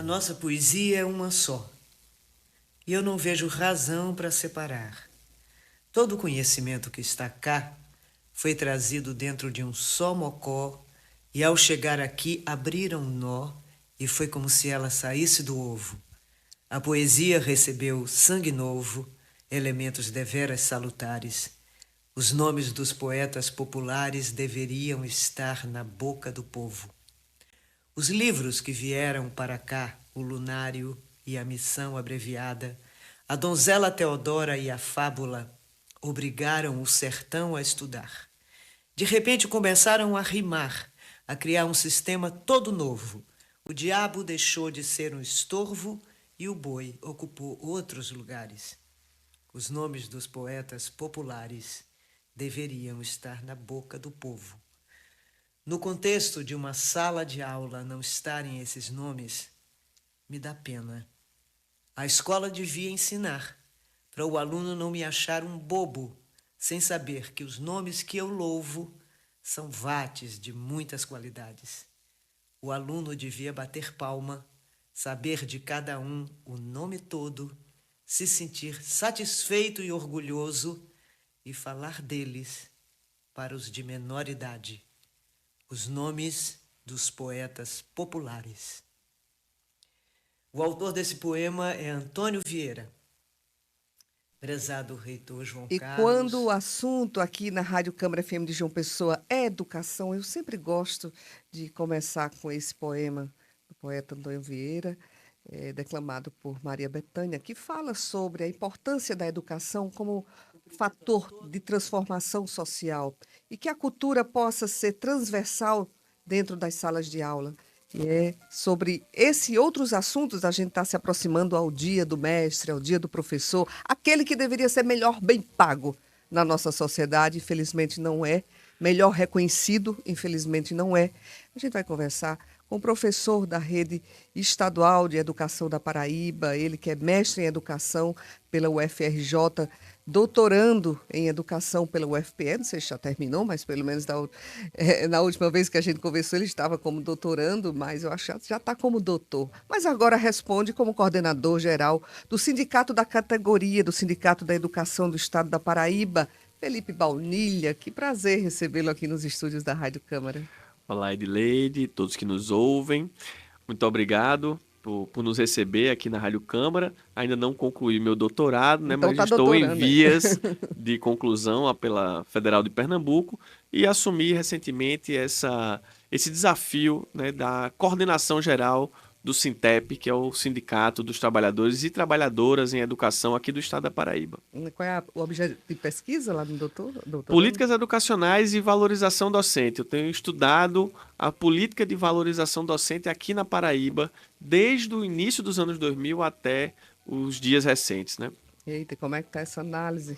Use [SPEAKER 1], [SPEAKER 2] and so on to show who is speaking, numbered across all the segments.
[SPEAKER 1] nossa poesia é uma só, e eu não vejo razão para separar. Todo o conhecimento que está cá foi trazido dentro de um só mocó, e ao chegar aqui abriram um nó, e foi como se ela saísse do ovo. A poesia recebeu sangue novo, elementos deveras salutares. Os nomes dos poetas populares deveriam estar na boca do povo. Os livros que vieram para cá, o Lunário e a Missão Abreviada, a Donzela Teodora e a Fábula, obrigaram o sertão a estudar. De repente começaram a rimar, a criar um sistema todo novo. O diabo deixou de ser um estorvo e o boi ocupou outros lugares. Os nomes dos poetas populares deveriam estar na boca do povo. No contexto de uma sala de aula não estarem esses nomes, me dá pena. A escola devia ensinar, para o aluno não me achar um bobo, sem saber que os nomes que eu louvo são vates de muitas qualidades. O aluno devia bater palma, saber de cada um o nome todo, se sentir satisfeito e orgulhoso e falar deles para os de menor idade. Os nomes dos poetas populares. O autor desse poema é Antônio Vieira. Prezado reitor João
[SPEAKER 2] E
[SPEAKER 1] Carlos.
[SPEAKER 2] quando o assunto aqui na Rádio Câmara FM de João Pessoa é educação, eu sempre gosto de começar com esse poema do poeta Antônio Vieira, declamado por Maria Bethânia, que fala sobre a importância da educação como fator de transformação social e que a cultura possa ser transversal dentro das salas de aula. E é sobre esse e outros assuntos a gente está se aproximando ao dia do mestre, ao dia do professor, aquele que deveria ser melhor bem pago na nossa sociedade, infelizmente não é, melhor reconhecido, infelizmente não é. A gente vai conversar com o professor da Rede Estadual de Educação da Paraíba, ele que é mestre em educação pela UFRJ, doutorando em educação pela UFPE, não sei se já terminou, mas pelo menos na última vez que a gente conversou ele estava como doutorando, mas eu acho que já está como doutor. Mas agora responde como coordenador geral do Sindicato da Categoria, do Sindicato da Educação do Estado da Paraíba, Felipe Baunilha. Que prazer recebê-lo aqui nos estúdios da Rádio Câmara.
[SPEAKER 3] Olá, Edileide, todos que nos ouvem. Muito obrigado por nos receber aqui na Rádio Câmara. Ainda não concluí meu doutorado, né,
[SPEAKER 2] Então
[SPEAKER 3] mas
[SPEAKER 2] tá
[SPEAKER 3] estou em
[SPEAKER 2] doutorando, né?
[SPEAKER 3] vias de conclusão lá pela Federal de Pernambuco e assumi recentemente esse desafio, né, da coordenação geral do Sintep, que é o Sindicato dos Trabalhadores e Trabalhadoras em Educação aqui do estado da Paraíba.
[SPEAKER 2] Qual é o objeto de pesquisa lá no doutorando?
[SPEAKER 3] Políticas educacionais e valorização docente. Eu tenho estudado a política de valorização docente aqui na Paraíba desde o início dos anos 2000 até os dias recentes, né?
[SPEAKER 2] Eita, como é que está essa análise?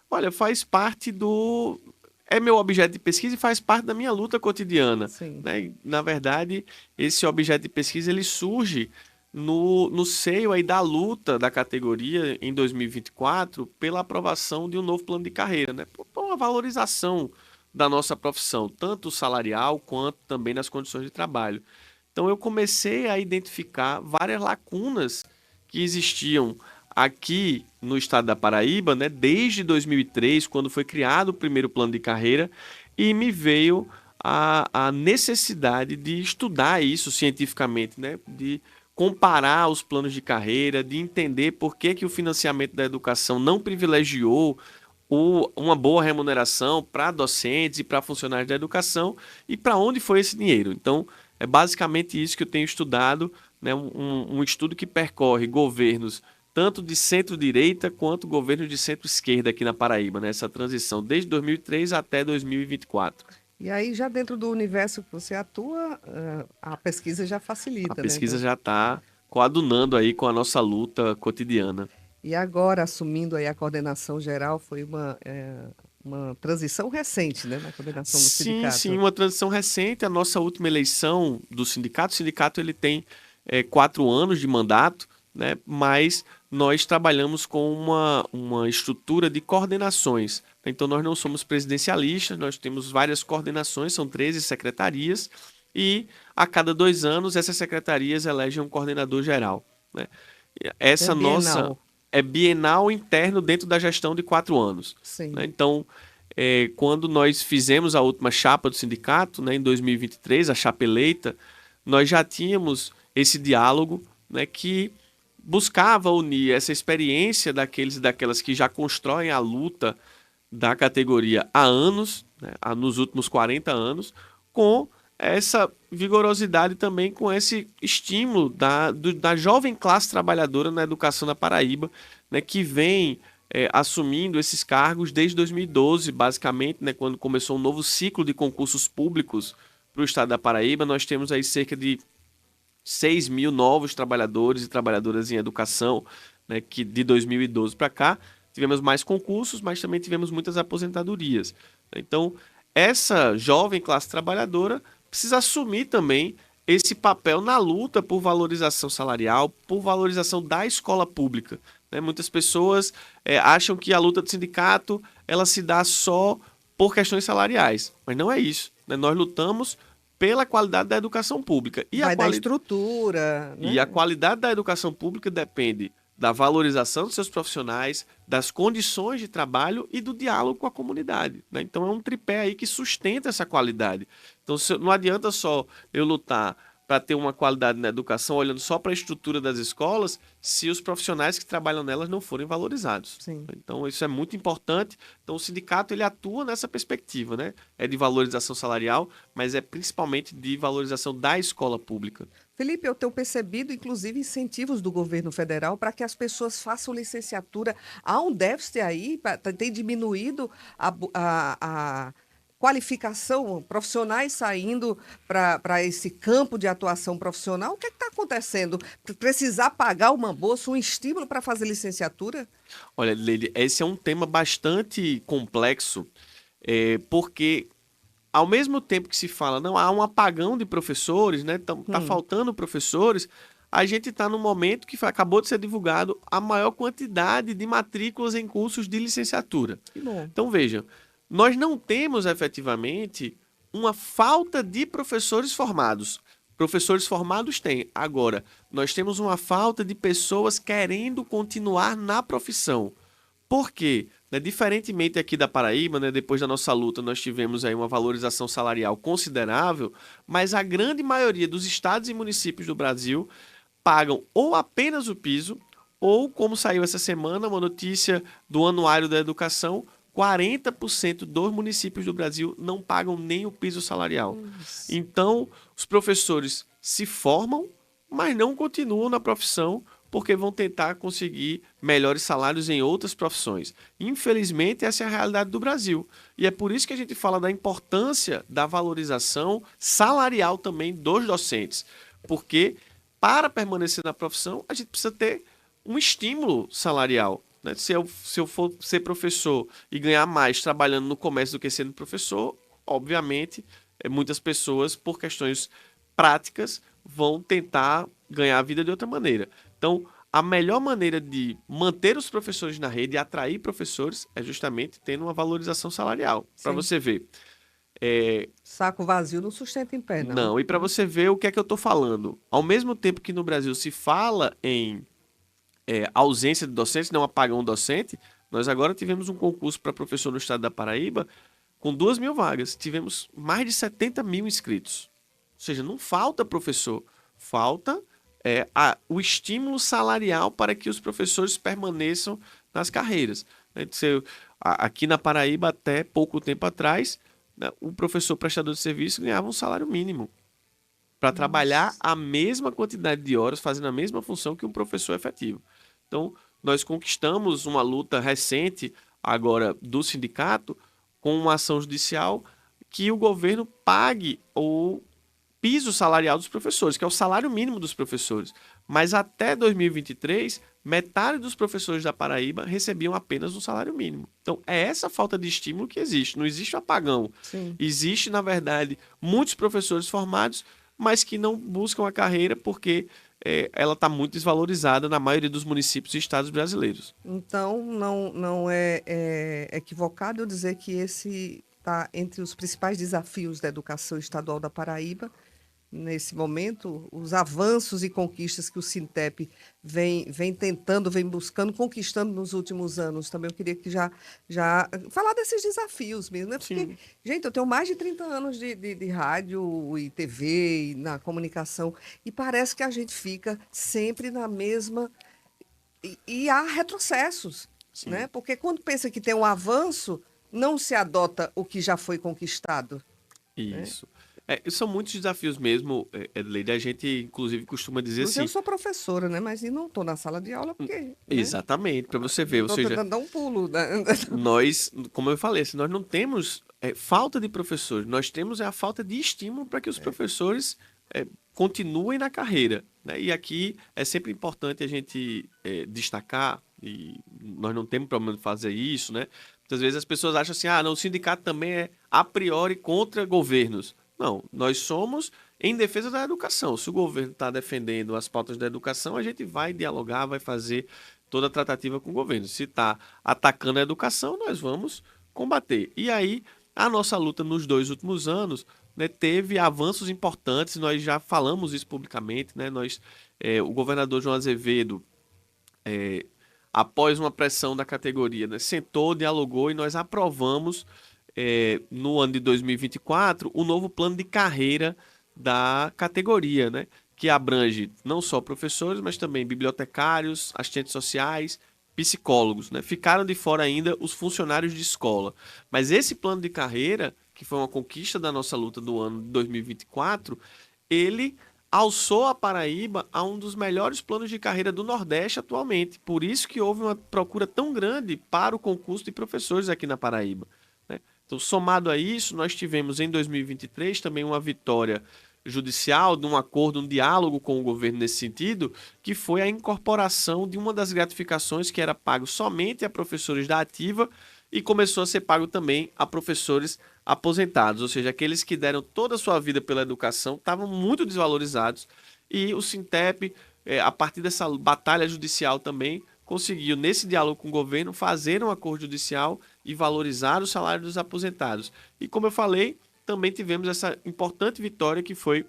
[SPEAKER 3] Olha, faz parte do... É meu objeto de pesquisa e faz parte da minha luta cotidiana,
[SPEAKER 2] Sim.
[SPEAKER 3] né? E, na verdade, esse objeto de pesquisa ele surge no seio aí da luta da categoria em 2024 pela aprovação de um novo plano de carreira, né? Por uma valorização da nossa profissão, tanto salarial quanto também nas condições de trabalho. Então eu comecei a identificar várias lacunas que existiam aqui no estado da Paraíba, né, desde 2003, quando foi criado o primeiro plano de carreira, e me veio a necessidade de estudar isso cientificamente, né, de comparar os planos de carreira, de entender por que, que o financiamento da educação não privilegiou uma boa remuneração para docentes e para funcionários da educação e para onde foi esse dinheiro. Então, é basicamente isso que eu tenho estudado, né, um estudo que percorre governos tanto de centro-direita quanto governos de centro-esquerda aqui na Paraíba, né, essa transição desde 2003 até 2024.
[SPEAKER 2] E aí, já dentro do universo que você atua, a pesquisa já
[SPEAKER 3] A
[SPEAKER 2] facilita, né?
[SPEAKER 3] pesquisa já está coadunando aí com a nossa luta cotidiana.
[SPEAKER 2] E agora, assumindo aí a coordenação geral, foi uma transição recente, né, na coordenação do
[SPEAKER 3] Sim,
[SPEAKER 2] sindicato.
[SPEAKER 3] sim, uma transição recente. A nossa última eleição do sindicato, o sindicato ele tem 4 anos de mandato, né? Mas nós trabalhamos com uma estrutura de coordenações. Então nós não somos presidencialistas, nós temos várias coordenações, são 13 secretarias, e a cada 2 anos essas secretarias elegem um coordenador geral, né?
[SPEAKER 2] É
[SPEAKER 3] Essa nossa
[SPEAKER 2] bienal.
[SPEAKER 3] é bienal interno dentro da gestão de 4 anos, né?
[SPEAKER 2] Sim.
[SPEAKER 3] Então, quando nós fizemos a última chapa do sindicato, né, em 2023, a chapa eleita, nós já tínhamos esse diálogo, né, que buscava unir essa experiência daqueles e daquelas que já constroem a luta da categoria há anos, né, nos últimos 40 anos, com essa vigorosidade também, com esse estímulo da jovem classe trabalhadora na educação da Paraíba, né, que vem assumindo esses cargos desde 2012, basicamente, né, quando começou um novo ciclo de concursos públicos para o estado da Paraíba. Nós temos aí cerca de 6 mil novos trabalhadores e trabalhadoras em educação, né, que de 2012 para cá tivemos mais concursos, mas também tivemos muitas aposentadorias. Então, essa jovem classe trabalhadora precisa assumir também esse papel na luta por valorização salarial, por valorização da escola pública, né? Muitas pessoas acham que a luta do sindicato ela se dá só por questões salariais, mas não é isso, né? Nós lutamos pela qualidade da educação pública.
[SPEAKER 2] Vai dar estrutura,
[SPEAKER 3] E a
[SPEAKER 2] né?
[SPEAKER 3] qualidade da educação pública depende da valorização dos seus profissionais, das condições de trabalho e do diálogo com a comunidade, né? Então é um tripé aí que sustenta essa qualidade. Então não adianta só eu lutar para ter uma qualidade na educação olhando só para a estrutura das escolas se os profissionais que trabalham nelas não forem valorizados.
[SPEAKER 2] Sim.
[SPEAKER 3] Então isso é muito importante. Então o sindicato ele atua nessa perspectiva, né? É de valorização salarial, mas é principalmente de valorização da escola pública.
[SPEAKER 2] Felipe, eu tenho percebido, inclusive, incentivos do governo federal para que as pessoas façam licenciatura. Há um déficit aí, tem diminuído a qualificação, profissionais saindo para esse campo de atuação profissional. O que está acontecendo? Precisar pagar uma bolsa, um estímulo para fazer licenciatura?
[SPEAKER 3] Olha, Leide, esse é um tema bastante complexo, porque ao mesmo tempo que se fala, não, há um apagão de professores, né? Tá
[SPEAKER 2] Hum,
[SPEAKER 3] faltando professores, a gente está num momento que acabou de ser divulgado a maior quantidade de matrículas em cursos de licenciatura.
[SPEAKER 2] que bom.
[SPEAKER 3] Então, veja, nós não temos efetivamente uma falta de professores formados. Professores formados tem. Agora, nós temos uma falta de pessoas querendo continuar na profissão. Por quê? Né, diferentemente aqui da Paraíba, né, depois da nossa luta, nós tivemos aí uma valorização salarial considerável, mas a grande maioria dos estados e municípios do Brasil pagam ou apenas o piso, ou, como saiu essa semana, uma notícia do Anuário da Educação, 40% dos municípios do Brasil não pagam nem o piso salarial.
[SPEAKER 2] Nossa.
[SPEAKER 3] Então, os professores se formam, mas não continuam na profissão porque vão tentar conseguir melhores salários em outras profissões. Infelizmente, essa é a realidade do Brasil. E é por isso que a gente fala da importância da valorização salarial também dos docentes. Porque para permanecer na profissão, a gente precisa ter um estímulo salarial, né? Se eu for ser professor e ganhar mais trabalhando no comércio do que sendo professor, obviamente, muitas pessoas, por questões práticas, vão tentar ganhar a vida de outra maneira. Então, a melhor maneira de manter os professores na rede e atrair professores é justamente tendo uma valorização salarial. Para
[SPEAKER 2] Sim.
[SPEAKER 3] você ver. É,
[SPEAKER 2] Saco vazio não sustenta em pé, não.
[SPEAKER 3] não, e para
[SPEAKER 2] Né?
[SPEAKER 3] você ver o que é que eu estou falando. Ao mesmo tempo que no Brasil se fala em ausência de docentes, não apagão docente, nós agora tivemos um concurso para professor no estado da Paraíba com 2 mil vagas. Tivemos mais de 70 mil inscritos. Ou seja, não falta professor, falta o estímulo salarial para que os professores permaneçam nas carreiras. Né? Aqui na Paraíba, até pouco tempo atrás, né, o professor prestador de serviço ganhava um salário mínimo para trabalhar
[SPEAKER 2] Nossa.
[SPEAKER 3] a mesma quantidade de horas, fazendo a mesma função que um professor efetivo. Então, nós conquistamos uma luta recente, agora, do sindicato, com uma ação judicial que o governo pague o piso salarial dos professores, que é o salário mínimo dos professores. Mas até 2023, metade dos professores da Paraíba recebiam apenas um salário mínimo. Então, é essa falta de estímulo que existe. Não existe um apagão.
[SPEAKER 2] Sim.
[SPEAKER 3] Existe, na verdade, muitos professores formados, mas que não buscam a carreira porque ela está muito desvalorizada na maioria dos municípios e estados brasileiros.
[SPEAKER 2] Então, não é equivocado eu dizer que esse está entre os principais desafios da educação estadual da Paraíba, nesse momento, os avanços e conquistas que o Sintep vem tentando, vem buscando, conquistando nos últimos anos. Também eu queria que já falar desses desafios mesmo, né? Porque,
[SPEAKER 3] Sim.
[SPEAKER 2] gente, eu tenho mais de 30 anos de rádio e TV e na comunicação, e parece que a gente fica sempre na mesma. E há retrocessos, né?
[SPEAKER 3] Sim.
[SPEAKER 2] Porque quando pensa que tem um avanço, não se adota o que já foi conquistado, né?
[SPEAKER 3] Isso. São muitos desafios mesmo, Edleide. A gente, inclusive, costuma dizer
[SPEAKER 2] Inclusive, eu
[SPEAKER 3] assim,
[SPEAKER 2] sou professora, né? Mas e não estou na sala de aula porque, né?
[SPEAKER 3] exatamente, para você ver, ou
[SPEAKER 2] Estou
[SPEAKER 3] seja,
[SPEAKER 2] tentando dar um pulo, né?
[SPEAKER 3] nós, como eu falei, assim, nós não temos falta de professores, nós temos a falta de estímulo para que os professores continuem na carreira, né? E aqui é sempre importante a gente destacar, e nós não temos problema de fazer isso, né? Muitas vezes as pessoas acham assim, ah, não, o sindicato também é a priori contra governos. Não, nós somos em defesa da educação. Se o governo está defendendo as pautas da educação, a gente vai dialogar, vai fazer toda a tratativa com o governo. Se está atacando a educação, nós vamos combater. E aí, a nossa luta nos 2 últimos anos, né, teve avanços importantes, nós já falamos isso publicamente, né, o governador João Azevedo, após uma pressão da categoria, né, sentou, dialogou e nós aprovamos, no ano de 2024, o novo plano de carreira da categoria, né, que abrange não só professores, mas também bibliotecários, assistentes sociais, psicólogos, né? Ficaram de fora ainda os funcionários de escola. Mas esse plano de carreira, que foi uma conquista da nossa luta do ano de 2024, ele alçou a Paraíba a um dos melhores planos de carreira do Nordeste atualmente. Por isso que houve uma procura tão grande para o concurso de professores aqui na Paraíba, né? Então, somado a isso, nós tivemos em 2023 também uma vitória judicial, de um acordo, um diálogo com o governo nesse sentido, que foi a incorporação de uma das gratificações que era pago somente a professores da ativa e começou a ser pago também a professores aposentados, ou seja, aqueles que deram toda a sua vida pela educação estavam muito desvalorizados e o Sintep, a partir dessa batalha judicial também, conseguiu, nesse diálogo com o governo, fazer um acordo judicial e valorizar o salário dos aposentados. E como eu falei, também tivemos essa importante vitória que foi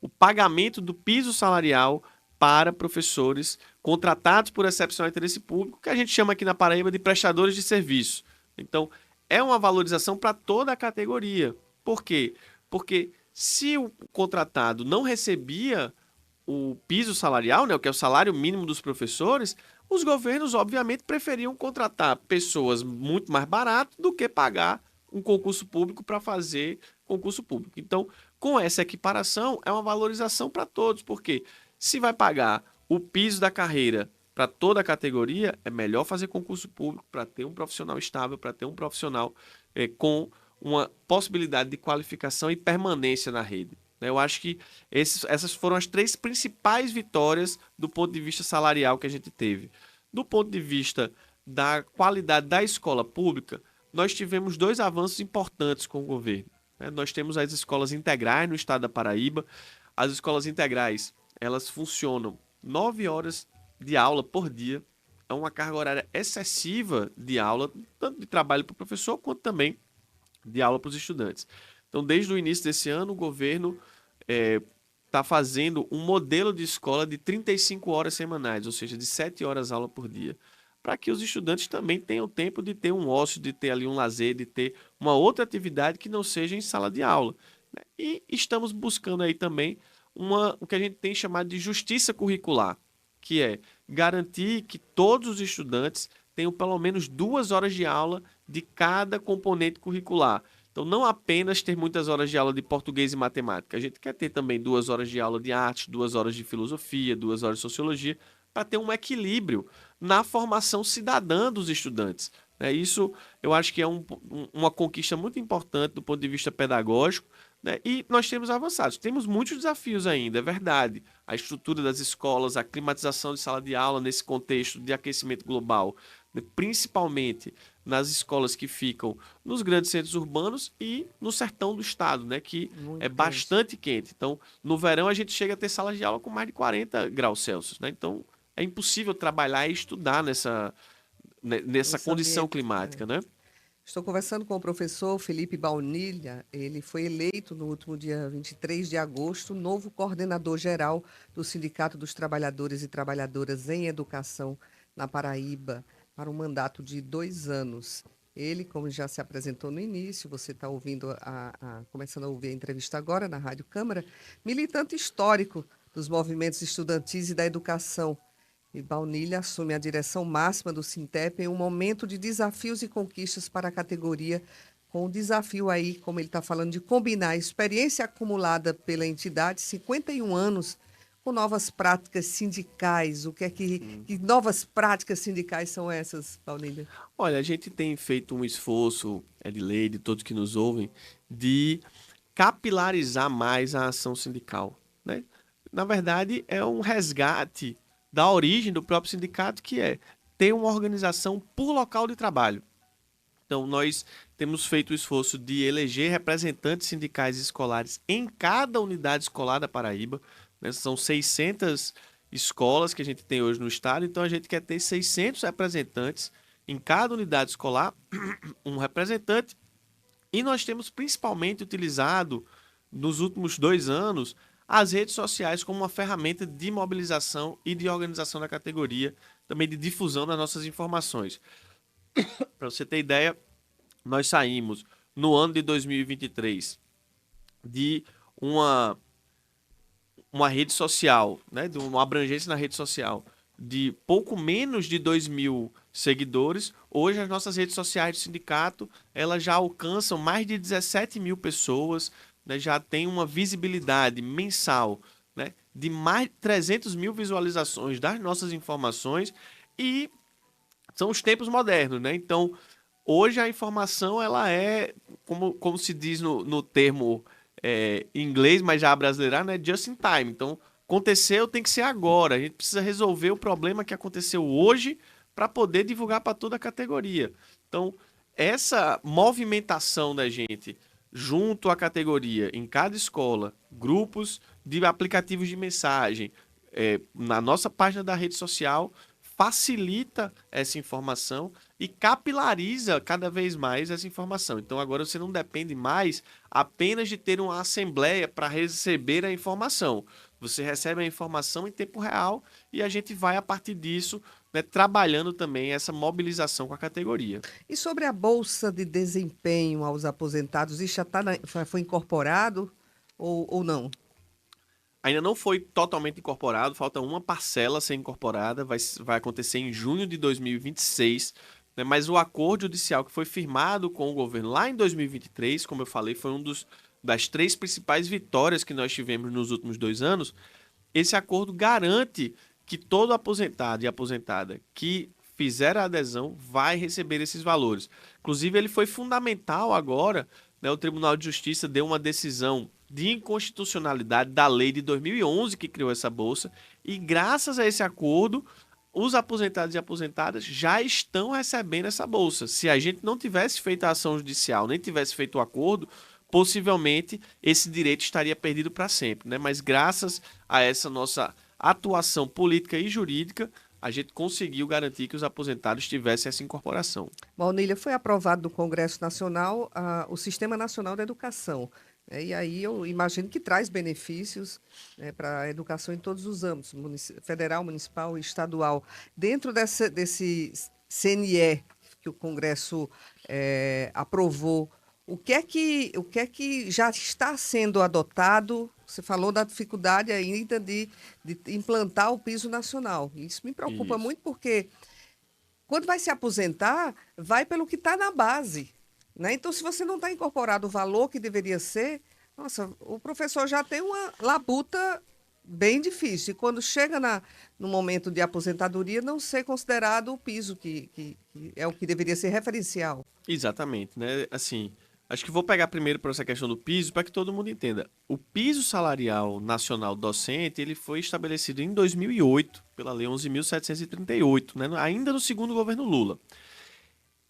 [SPEAKER 3] o pagamento do piso salarial para professores contratados por excepcional interesse público, que a gente chama aqui na Paraíba de prestadores de serviço. Então, é uma valorização para toda a categoria. Por quê? Porque se o contratado não recebia o piso salarial, né, o que é o salário mínimo dos professores, os governos, obviamente, preferiam contratar pessoas muito mais baratas do que pagar um concurso público para fazer concurso público. Então, com essa equiparação, é uma valorização para todos, porque se vai pagar o piso da carreira para toda a categoria, é melhor fazer concurso público para ter um profissional estável, para ter um profissional com uma possibilidade de qualificação e permanência na rede. Eu acho que essas foram as 3 principais vitórias do ponto de vista salarial que a gente teve. Do ponto de vista da qualidade da escola pública, nós tivemos 2 avanços importantes com o governo. Nós temos as escolas integrais no estado da Paraíba. As escolas integrais, elas funcionam 9 horas de aula por dia. É uma carga horária excessiva de aula, tanto de trabalho para o professor, quanto também de aula para os estudantes. Então, desde o início desse ano, o governo está fazendo um modelo de escola de 35 horas semanais, ou seja, de 7 horas aula por dia, para que os estudantes também tenham tempo de ter um ócio, de ter ali um lazer, de ter uma outra atividade que não seja em sala de aula, né? E estamos buscando aí também o que a gente tem chamado de justiça curricular, que é garantir que todos os estudantes tenham pelo menos 2 horas de aula de cada componente curricular. Então, não apenas ter muitas horas de aula de português e matemática, a gente quer ter também 2 horas de aula de arte, 2 horas de filosofia, 2 horas de sociologia, para ter um equilíbrio na formação cidadã dos estudantes. Isso eu acho que é uma conquista muito importante do ponto de vista pedagógico, né? E nós temos avançado. Temos muitos desafios ainda, é verdade. A estrutura das escolas, a climatização de sala de aula nesse contexto de aquecimento global, né? Principalmente nas escolas que ficam nos grandes centros urbanos e no sertão do estado, né? Que
[SPEAKER 2] Muito
[SPEAKER 3] é
[SPEAKER 2] quente.
[SPEAKER 3] bastante quente. Então, no verão a gente chega a ter salas de aula com mais de 40 graus Celsius, né? Então, é impossível trabalhar e estudar nessa
[SPEAKER 2] Nesse
[SPEAKER 3] condição
[SPEAKER 2] ambiente,
[SPEAKER 3] climática, né?
[SPEAKER 2] Estou conversando com o professor Felipe Baunilha. Ele foi eleito no último dia 23 de agosto novo coordenador geral do Sindicato dos Trabalhadores e Trabalhadoras em Educação na Paraíba, para um mandato de 2 anos. Ele, como já se apresentou no início, você está ouvindo começando a ouvir a entrevista agora na Rádio Câmara, militante histórico dos movimentos estudantis e da educação. E Baunilha assume a direção máxima do Sintep em um momento de desafios e conquistas para a categoria, com o desafio aí, como ele está falando, de combinar a experiência acumulada pela entidade, 51 anos, com novas práticas sindicais. O que é que novas práticas sindicais são essas, Baunilha?
[SPEAKER 3] Olha, a gente tem feito um esforço, Edileide, todos que nos ouvem, de capilarizar mais a ação sindical, né? Na verdade, é um resgate da origem do próprio sindicato, que é ter uma organização por local de trabalho. Então, nós temos feito o esforço de eleger representantes sindicais escolares em cada unidade escolar da Paraíba, né? São 600 escolas que a gente tem hoje no estado, então a gente quer ter 600 representantes em cada unidade escolar, um representante, e nós temos principalmente utilizado, nos últimos 2 anos, as redes sociais como uma ferramenta de mobilização e de organização da categoria, também de difusão das nossas informações. Para você ter ideia, nós saímos no ano de 2023 de uma rede social, né, de uma abrangência na rede social de pouco menos de 2.000 seguidores. Hoje as nossas redes sociais do sindicato, elas já alcançam mais de 17 mil pessoas, né, já tem uma visibilidade mensal, né, de mais de 300 mil visualizações das nossas informações, e são os tempos modernos, né? Então, hoje a informação, ela é, como se diz no termo em inglês, mas já brasileiro, né? Just in time. Então, aconteceu, tem que ser agora. A gente precisa resolver o problema que aconteceu hoje para poder divulgar para toda a categoria. Então, essa movimentação da gente junto à categoria, em cada escola, grupos de aplicativos de mensagem, na nossa página da rede social, facilita essa informação e capilariza cada vez mais essa informação. Então agora você não depende mais apenas de ter uma assembleia para receber a informação. Você recebe a informação em tempo real e a gente vai, a partir disso, né, trabalhando também essa mobilização com a categoria.
[SPEAKER 2] E sobre a Bolsa de Desempenho aos aposentados, isso foi incorporado ou não?
[SPEAKER 3] Ainda não foi totalmente incorporado, falta uma parcela a ser incorporada, vai acontecer em junho de 2026, né? Mas o acordo judicial que foi firmado com o governo lá em 2023, como eu falei, foi das 3 principais vitórias que nós tivemos nos últimos 2 anos. Esse acordo garante que todo aposentado e aposentada que fizer a adesão vai receber esses valores. Inclusive, ele foi fundamental agora, né? O Tribunal de Justiça deu uma decisão de inconstitucionalidade da lei de 2011 que criou essa bolsa, e graças a esse acordo, os aposentados e aposentadas já estão recebendo essa bolsa. Se a gente não tivesse feito a ação judicial, nem tivesse feito o acordo, possivelmente esse direito estaria perdido para sempre, né? Mas graças a essa nossa atuação política e jurídica, a gente conseguiu garantir que os aposentados tivessem essa incorporação.
[SPEAKER 2] Baunilha, foi aprovado no Congresso Nacional o Sistema Nacional da Educação. E aí eu imagino que traz benefícios, né, para a educação em todos os âmbitos, federal, municipal e estadual. Dentro desse CNE que o Congresso aprovou, o que é que já está sendo adotado? Você falou da dificuldade ainda de implantar o piso nacional. Isso me preocupa muito, porque quando vai se aposentar, vai pelo que está na base, né? Então, se você não está incorporado o valor que deveria ser, nossa, o professor já tem uma labuta bem difícil. E quando chega no momento de aposentadoria, não ser considerado o piso, que é o que deveria ser referencial.
[SPEAKER 3] Exatamente, né? Assim, acho que vou pegar primeiro para essa questão do piso, para que todo mundo entenda. O piso salarial nacional docente, ele foi estabelecido em 2008, pela Lei 11.738, né? Ainda no segundo governo Lula.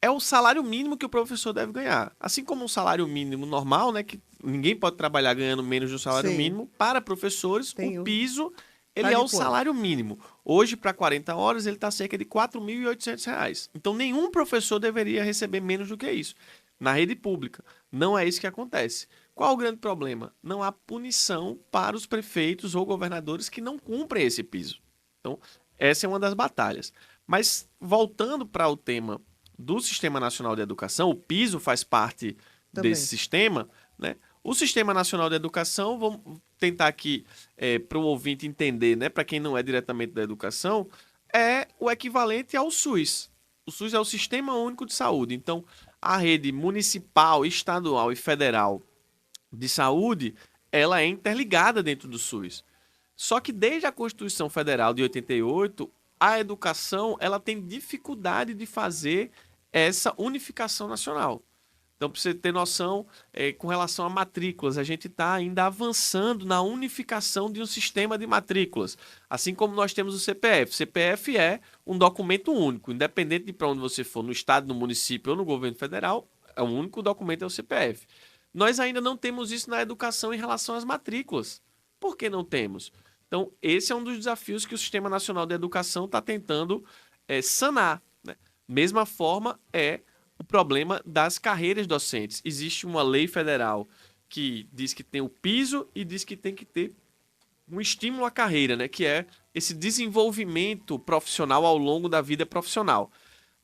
[SPEAKER 3] É o salário mínimo que o professor deve ganhar. Assim como um salário mínimo normal, né, que ninguém pode trabalhar ganhando menos do salário
[SPEAKER 2] Sim.
[SPEAKER 3] mínimo, para professores, o piso ele
[SPEAKER 2] Tá
[SPEAKER 3] é
[SPEAKER 2] de
[SPEAKER 3] o
[SPEAKER 2] quanto?
[SPEAKER 3] salário mínimo. Hoje, para 40 horas, ele está cerca de R$ 4.800. Então, nenhum professor deveria receber menos do que isso na rede pública. Não é isso que acontece. Qual o grande problema? Não há punição para os prefeitos ou governadores que não cumprem esse piso. Então, essa é uma das batalhas. Mas, voltando para o tema do Sistema Nacional de Educação, o piso faz parte desse
[SPEAKER 2] Também.
[SPEAKER 3] sistema, né? O Sistema Nacional de Educação, vamos tentar aqui para o ouvinte entender, né, para quem não é diretamente da educação, é o equivalente ao SUS. O SUS é o Sistema Único de Saúde. Então, a rede municipal, estadual e federal de saúde, ela é interligada dentro do SUS. Só que desde a Constituição Federal de 88, a educação ela tem dificuldade de fazer essa unificação nacional. Então, para você ter noção, com relação a matrículas, a gente está ainda avançando na unificação de um sistema de matrículas. Assim como nós temos o CPF. O CPF é um documento único, independente de para onde você for, no estado, no município ou no governo federal, é o único documento é o CPF. Nós ainda não temos isso na educação em relação às matrículas. Por que não temos? Então, esse é um dos desafios que o Sistema Nacional de Educação está tentando sanar. Né? Mesma forma é o problema das carreiras docentes. Existe uma lei federal que diz que tem o piso e diz que tem que ter um estímulo à carreira, né? Que é esse desenvolvimento profissional ao longo da vida profissional.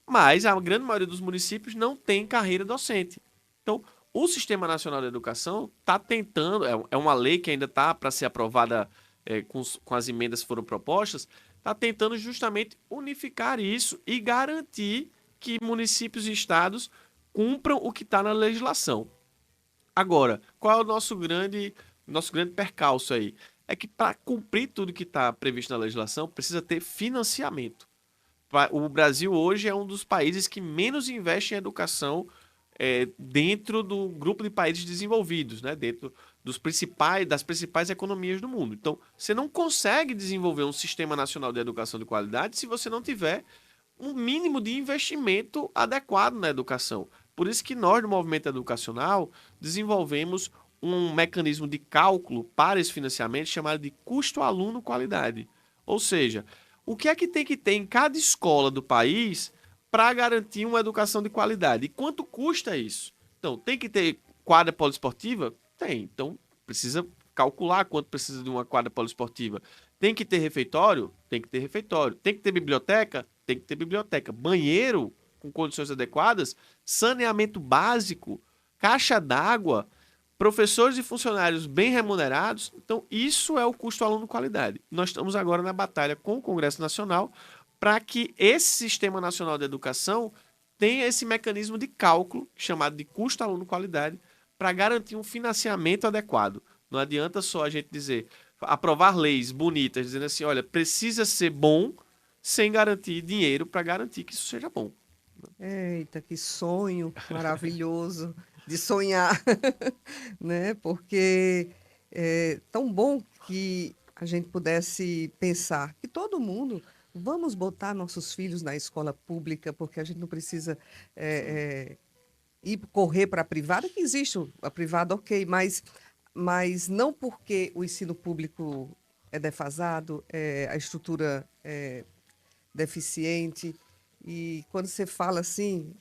[SPEAKER 3] Mas a grande maioria dos municípios não tem carreira docente. Então, o Sistema Nacional de Educação está tentando, é uma lei que ainda está para ser aprovada com as emendas que foram propostas, está tentando justamente unificar isso e garantir que municípios e estados cumpram o que está na legislação. Agora, qual é o nosso grande percalço aí? É que para cumprir tudo que está previsto na legislação, precisa ter financiamento. O Brasil hoje é um dos países que menos investe em educação dentro do grupo de países desenvolvidos, né? Dentro das principais economias do mundo. Então, você não consegue desenvolver um sistema nacional de educação de qualidade se você não tiver um mínimo de investimento adequado na educação. Por isso que nós, no movimento educacional, desenvolvemos um mecanismo de cálculo para esse financiamento chamado de custo-aluno-qualidade. Ou seja, o que é que tem que ter em cada escola do país para garantir uma educação de qualidade? E quanto custa isso? Então, tem que ter quadra poliesportiva? Tem. Então, precisa calcular quanto precisa de uma quadra poliesportiva. Tem que ter refeitório? Tem que ter refeitório. Tem que ter biblioteca? Tem que ter biblioteca. Banheiro com condições adequadas, saneamento básico, caixa d'água, professores e funcionários bem remunerados. Então, isso é o custo aluno qualidade. Nós estamos agora na batalha com o Congresso Nacional para que esse Sistema Nacional de Educação tenha esse mecanismo de cálculo, chamado de custo aluno qualidade, para garantir um financiamento adequado. Não adianta só a gente dizer, aprovar leis bonitas, dizendo assim, olha, precisa ser bom, sem garantir dinheiro para garantir que isso seja bom.
[SPEAKER 2] Eita, que sonho maravilhoso de sonhar, né? Porque é tão bom que a gente pudesse pensar que todo mundo vamos botar nossos filhos na escola pública, porque a gente não precisa ir correr para a privada, que existe a privada, ok, mas não porque o ensino público é defasado, a estrutura é deficiente. E quando você fala assim,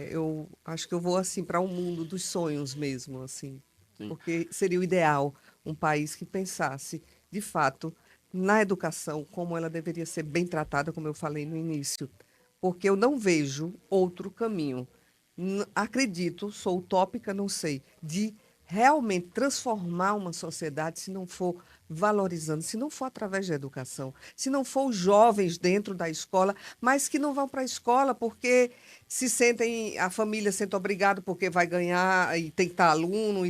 [SPEAKER 2] eu acho que eu vou assim para um mundo dos sonhos mesmo, assim,
[SPEAKER 3] Sim.
[SPEAKER 2] porque seria o ideal um país que pensasse, de fato, na educação como ela deveria ser bem tratada, como eu falei no início, porque eu não vejo outro caminho. Acredito, sou utópica, não sei, de realmente transformar uma sociedade se não for valorizando, se não for através da educação, se não for os jovens dentro da escola, mas que não vão para a escola porque se sentem, a família sente obrigado porque vai ganhar e tem que estar aluno,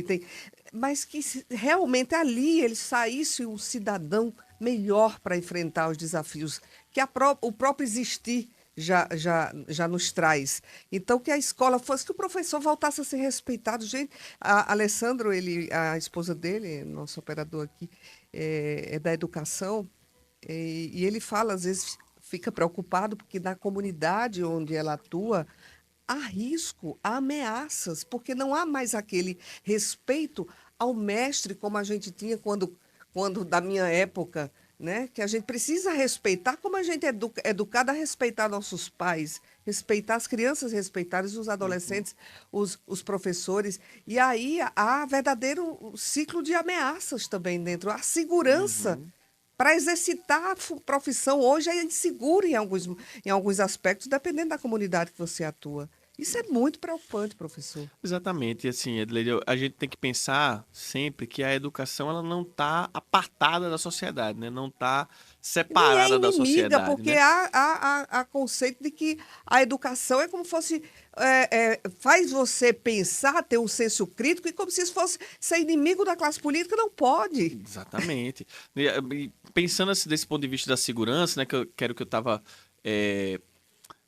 [SPEAKER 2] mas que realmente ali ele saísse um cidadão melhor para enfrentar os desafios que o próprio existir já nos traz. Então, que a escola fosse, que o professor voltasse a ser respeitado. Gente, Alessandro, a esposa dele, nosso operador aqui, é da educação, e ele fala, às vezes, fica preocupado, porque na comunidade onde ela atua, há risco, há ameaças, porque não há mais aquele respeito ao mestre como a gente tinha quando da minha época, né? Que a gente precisa respeitar, como a gente é educado a respeitar nossos pais, respeitar as crianças, respeitar os adolescentes, os professores. E aí há verdadeiro ciclo de ameaças também dentro. A segurança
[SPEAKER 3] Uhum.
[SPEAKER 2] para exercitar a profissão hoje é inseguro em alguns aspectos, dependendo da comunidade que você atua. Isso é muito preocupante, professor.
[SPEAKER 3] Exatamente, e assim, Edleide, a gente tem que pensar sempre que a educação ela não está apartada da sociedade, né? Não está
[SPEAKER 2] Nem é
[SPEAKER 3] separada da
[SPEAKER 2] inimiga,
[SPEAKER 3] sociedade,
[SPEAKER 2] porque
[SPEAKER 3] né?
[SPEAKER 2] há conceito de que a educação é como fosse. Faz você pensar, ter um senso crítico, e como se isso fosse ser inimigo da classe política, não pode.
[SPEAKER 3] Exatamente. E pensando assim, desse ponto de vista da segurança, né, que eu estava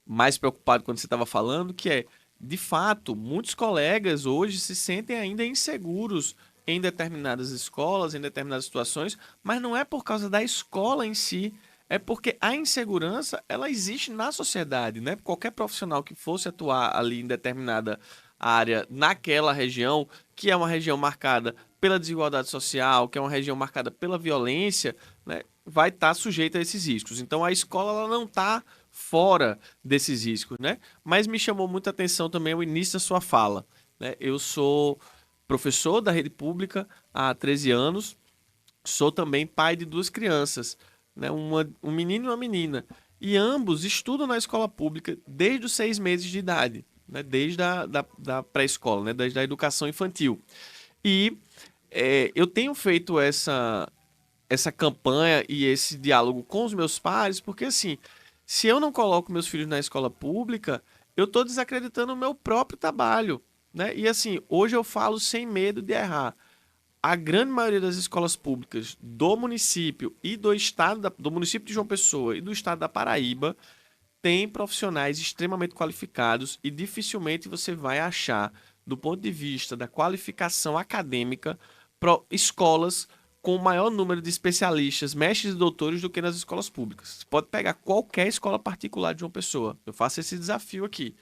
[SPEAKER 3] mais preocupado quando você estava falando, que é, de fato, muitos colegas hoje se sentem ainda inseguros em determinadas escolas, em determinadas situações, mas não é por causa da escola em si, é porque a insegurança, ela existe na sociedade, né? Qualquer profissional que fosse atuar ali em determinada área naquela região, que é uma região marcada pela desigualdade social, que é uma região marcada pela violência, né, vai estar sujeita a esses riscos. Então a escola ela não está fora desses riscos, né? Mas me chamou muita atenção também o início da sua fala, né? Eu sou professor da rede pública há 13 anos, sou também pai de duas crianças, né? Um menino e uma menina. E ambos estudam na escola pública desde os 6 meses de idade, né? Desde da pré-escola, né? Desde a educação infantil. E eu tenho feito essa campanha e esse diálogo com os meus pais, porque assim, se eu não coloco meus filhos na escola pública, eu estou desacreditando o meu próprio trabalho, né? E assim, hoje eu falo sem medo de errar. A grande maioria das escolas públicas do município e do estado, do município de João Pessoa e do estado da Paraíba tem profissionais extremamente qualificados e dificilmente você vai achar, do ponto de vista da qualificação acadêmica, escolas com maior número de especialistas, mestres e doutores do que nas escolas públicas. Você pode pegar qualquer escola particular de uma pessoa. Eu faço esse desafio aqui.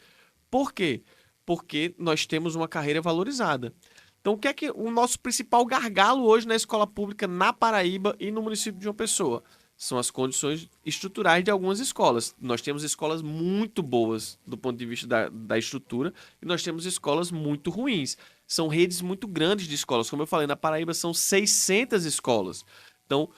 [SPEAKER 3] Por quê? Porque nós temos uma carreira valorizada. Então, o que é que o nosso principal gargalo hoje na escola pública na Paraíba e no município de João Pessoa? São as condições estruturais de algumas escolas. Nós temos escolas muito boas do ponto de vista da estrutura e nós temos escolas muito ruins. São redes muito grandes de escolas. Como eu falei, na Paraíba são 600 escolas. Então,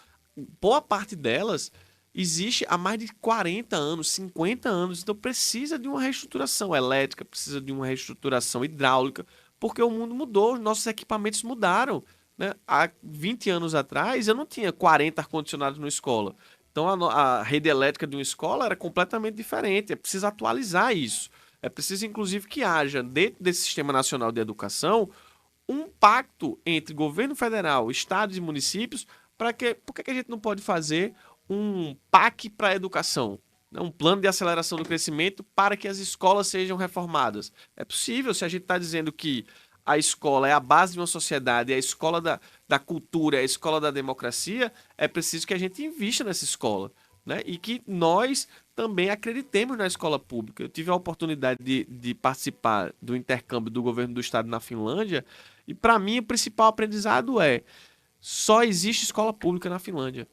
[SPEAKER 3] boa parte delas existe há mais de 40 anos, 50 anos. Então, precisa de uma reestruturação elétrica, precisa de uma reestruturação hidráulica, porque o mundo mudou, os nossos equipamentos mudaram, né? Há 20 anos atrás, eu não tinha 40 ar-condicionados numa escola. Então, a rede elétrica de uma escola era completamente diferente. É preciso atualizar isso. É preciso, inclusive, que haja, dentro desse Sistema Nacional de Educação, um pacto entre governo federal, estados e municípios, para que, por que a gente não pode fazer um PAC para a educação? Né? Um plano de aceleração do crescimento para que as escolas sejam reformadas. É possível, se a gente está dizendo que a escola é a base de uma sociedade, é a escola da cultura, é a escola da democracia, é preciso que a gente invista nessa escola, né? E que nós também acreditemos na escola pública. Eu tive a oportunidade de participar do intercâmbio do governo do estado na Finlândia, e para mim o principal aprendizado é: só existe escola pública na Finlândia.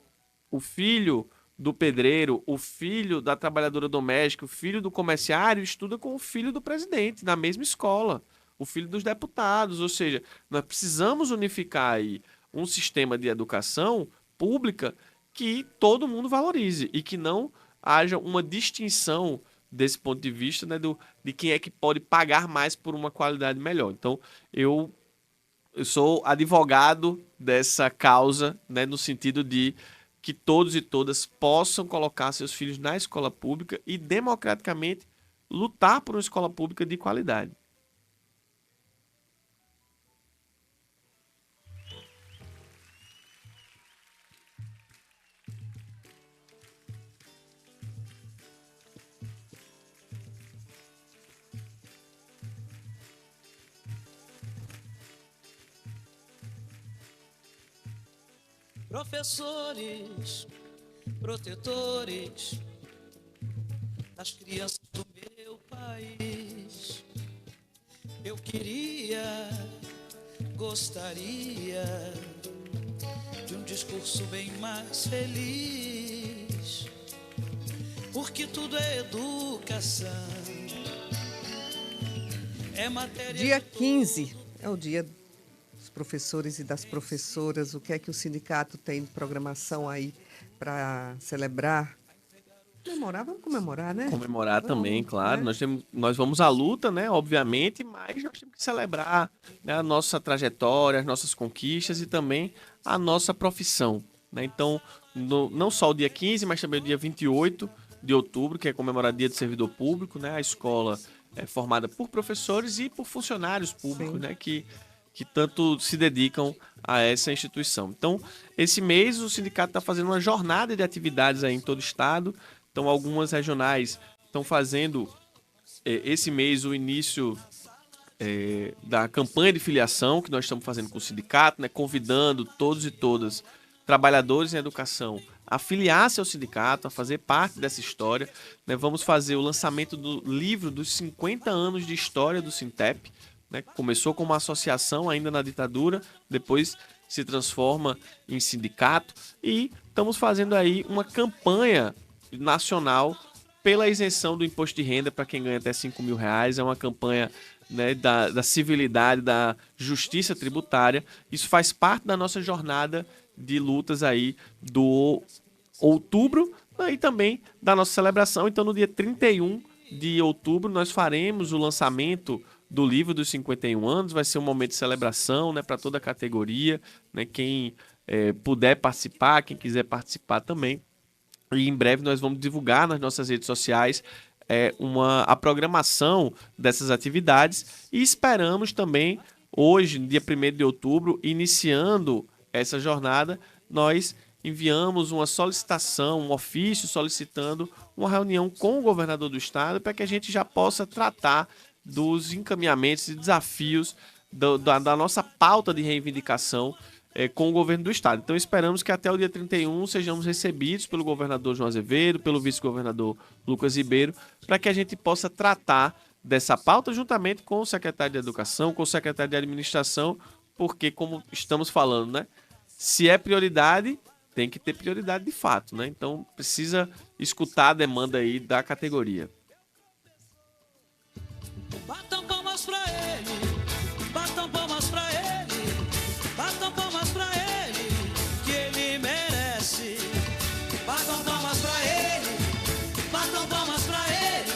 [SPEAKER 3] O filho do pedreiro, o filho da trabalhadora doméstica, o filho do comerciário estuda com o filho do presidente na mesma escola, o filho dos deputados. Ou seja, nós precisamos unificar aí um sistema de educação pública que todo mundo valorize e que não haja uma distinção desse ponto de vista, né, de quem é que pode pagar mais por uma qualidade melhor. Então, eu eu sou advogado dessa causa, né, no sentido de que todos e todas possam colocar seus filhos na escola pública e democraticamente lutar por uma escola pública de qualidade.
[SPEAKER 4] Professores, protetores das crianças do meu país, eu queria, gostaria de um discurso bem mais feliz, porque tudo é educação, é matéria.
[SPEAKER 2] Dia 15 é o dia dos professores e das professoras. O que é que o sindicato tem de programação aí para celebrar? Comemorar, vamos comemorar, né?
[SPEAKER 3] Comemorar
[SPEAKER 2] Vamos,
[SPEAKER 3] também, claro.
[SPEAKER 2] né?
[SPEAKER 3] Nós vamos à luta, né? Obviamente, mas nós temos que celebrar, né, a nossa trajetória, as nossas conquistas e também a nossa profissão, né? Então, não só o dia 15, mas também o dia 28 de outubro, que é comemorar o Dia do Servidor Público, né? A escola é formada por professores e por funcionários públicos,
[SPEAKER 2] Sim.
[SPEAKER 3] né? Que tanto se dedicam a essa instituição. Então, esse mês o sindicato está fazendo uma jornada de atividades aí em todo o estado. Então, algumas regionais estão fazendo esse mês o início da campanha de filiação que nós estamos fazendo com o sindicato, né, convidando todos e todas, trabalhadores em educação, a filiar-se ao sindicato, a fazer parte dessa história. Né. Vamos fazer o lançamento do livro dos 50 anos de história do Sintep, né, que começou como uma associação ainda na ditadura, depois se transforma em sindicato, e estamos fazendo aí uma campanha nacional pela isenção do imposto de renda para quem ganha até R$ 5.000. É uma campanha, né, da civilidade, da justiça tributária. Isso faz parte da nossa jornada de lutas aí do outubro, né, e também da nossa celebração. Então, no dia 31 de outubro, nós faremos o lançamento do livro dos 51 anos. Vai ser um momento de celebração, né, para toda a categoria, né, quem puder participar, quem quiser participar também. E em breve nós vamos divulgar nas nossas redes sociais a programação dessas atividades, e esperamos também, hoje, no dia 1º de outubro, iniciando essa jornada, nós enviamos uma solicitação, um ofício solicitando uma reunião com o governador do estado para que a gente já possa tratar dos encaminhamentos e desafios da nossa pauta de reivindicação com o governo do estado. Então esperamos que até o dia 31 sejamos recebidos pelo governador João Azevedo, pelo vice-governador Lucas Ribeiro, para que a gente possa tratar dessa pauta juntamente com o secretário de Educação, com o secretário de Administração, porque, como estamos falando, né, se é prioridade, tem que ter prioridade de fato, né? Então precisa escutar a demanda aí da categoria.
[SPEAKER 4] Batam palmas pra ele, batam palmas pra ele, batam palmas pra ele, que ele merece. Batam palmas pra ele, batam palmas pra ele,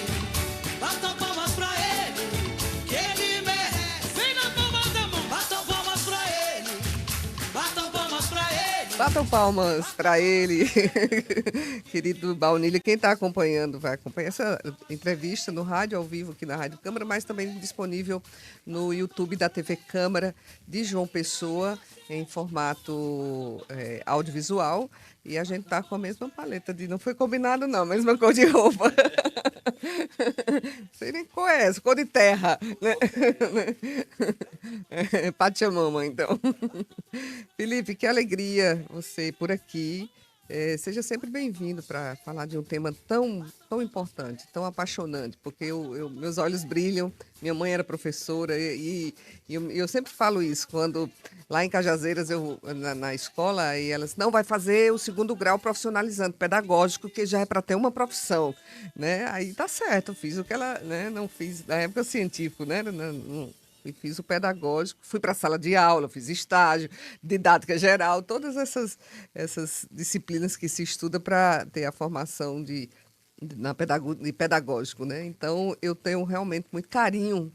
[SPEAKER 4] batam palmas pra ele, que ele merece. Vem na palma da mão, batam palmas pra ele, batam palmas pra ele.
[SPEAKER 2] Batam palmas para ele, querido Baunilha. Quem está acompanhando vai acompanhar essa entrevista no rádio, ao vivo aqui na Rádio Câmara, mas também disponível no YouTube da TV Câmara de João Pessoa, em formato audiovisual. E a gente tá com a mesma paleta não foi combinado não, mesma cor de roupa. Não sei nem qual é essa, cor de terra, né? Pachamama, então. Felipe, que alegria você por aqui. Seja sempre bem-vindo para falar de um tema tão importante, tão apaixonante, porque meus olhos brilham. Minha mãe era professora e eu sempre falo isso, quando lá em Cajazeiras, na escola, e elas não vai fazer o 2º grau profissionalizante, pedagógico, que já é para ter uma profissão, né? Aí tá certo, eu fiz o que ela, né, não fiz na época científico, né? E fiz o pedagógico, fui para a sala de aula, fiz estágio, didática geral, todas essas disciplinas que se estuda para ter a formação de pedagógico, né? Então, eu tenho realmente muito carinho,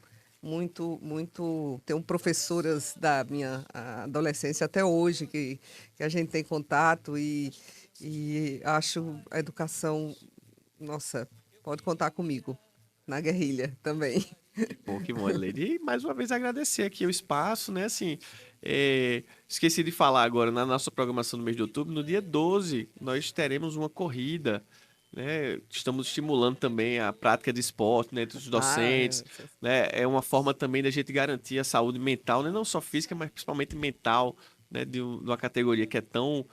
[SPEAKER 2] tenho professoras da minha adolescência até hoje, que a gente tem contato e acho a educação, nossa, pode contar comigo, na guerrilha também.
[SPEAKER 3] Que bom, Leide. E mais uma vez agradecer aqui o espaço, né? Assim, esqueci de falar agora, na nossa programação do mês de outubro, no dia 12, nós teremos uma corrida, né? Estamos estimulando também a prática de esporte, né, entre os docentes, né? É uma forma também da gente garantir a saúde mental, né? Não só física, mas principalmente mental, né? De uma categoria que é tão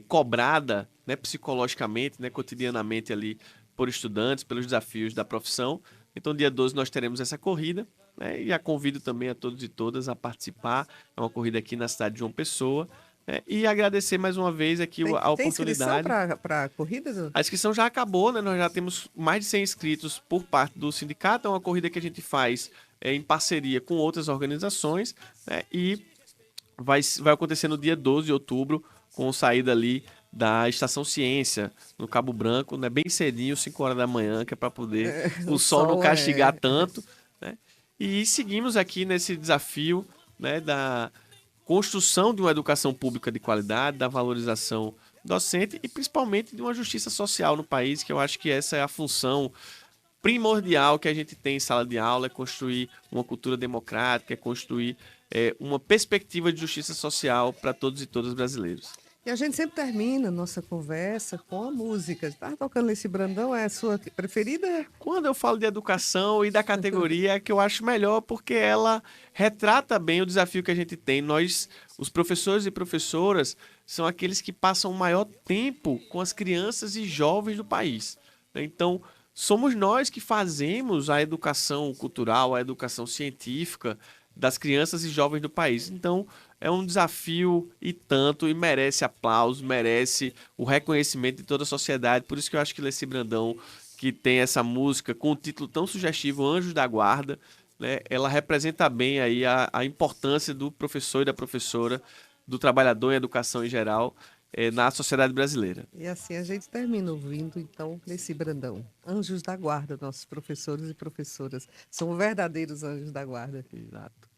[SPEAKER 3] cobrada, né? Psicologicamente, né? Cotidianamente ali por estudantes, pelos desafios da profissão. Então, dia 12 nós teremos essa corrida, né? E a convido também a todos e todas a participar. É uma corrida aqui na cidade de João Pessoa, né? E agradecer mais uma vez aqui a
[SPEAKER 2] Tem inscrição
[SPEAKER 3] oportunidade.
[SPEAKER 2] para a corrida?
[SPEAKER 3] A inscrição já acabou, né? Nós já temos mais de 100 inscritos por parte do sindicato. É uma corrida que a gente faz em parceria com outras organizações, né? E vai acontecer no dia 12 de outubro, com saída ali da Estação Ciência, no Cabo Branco, né? Bem cedinho, 5 horas da manhã, que é para poder o sol não castigar tanto, né? E seguimos aqui nesse desafio, né, da construção de uma educação pública de qualidade, da valorização docente e principalmente de uma justiça social no país, que eu acho que essa é a função primordial que a gente tem em sala de aula, é construir uma cultura democrática, é construir uma perspectiva de justiça social para todos e todas brasileiros.
[SPEAKER 2] E a gente sempre termina nossa conversa com a música. Tá tocando Leci Brandão, é a sua preferida?
[SPEAKER 3] Quando eu falo de educação e da categoria, é que eu acho melhor porque ela retrata bem o desafio que a gente tem. Nós, os professores e professoras, são aqueles que passam o maior tempo com as crianças e jovens do país, né? Então, somos nós que fazemos a educação cultural, a educação científica das crianças e jovens do país. Então, é um desafio e tanto, e merece aplauso, merece o reconhecimento de toda a sociedade. Por isso que eu acho que Leci Brandão, que tem essa música com o título tão sugestivo, Anjos da Guarda, né, ela representa bem aí a importância do professor e da professora, do trabalhador em educação em geral, na sociedade brasileira.
[SPEAKER 2] E assim a gente termina ouvindo, então, Leci Brandão. Anjos da Guarda, nossos professores e professoras. São verdadeiros anjos da guarda.
[SPEAKER 3] Exato.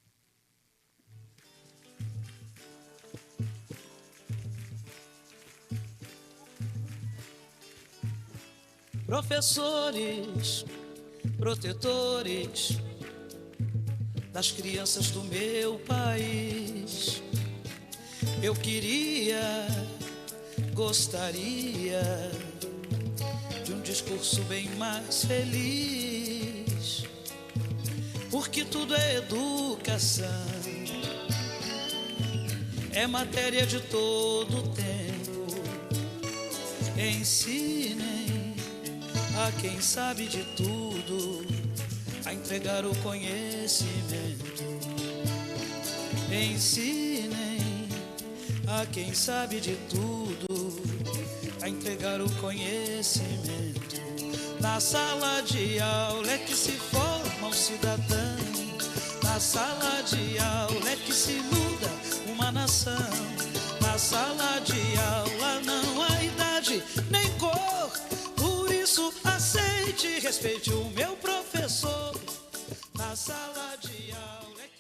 [SPEAKER 4] Professores, protetores das crianças do meu país, eu gostaria de um discurso bem mais feliz, porque tudo é educação, é matéria de todo tempo. Ensinem a quem sabe de tudo a entregar o conhecimento. Ensinem a quem sabe de tudo a entregar o conhecimento. Na sala de aula é que se forma um cidadão. Na sala de aula é que se muda uma nação. Na sala de aula não há idade nem cor. Por isso aceite e respeite o meu professor. Na sala de aula é que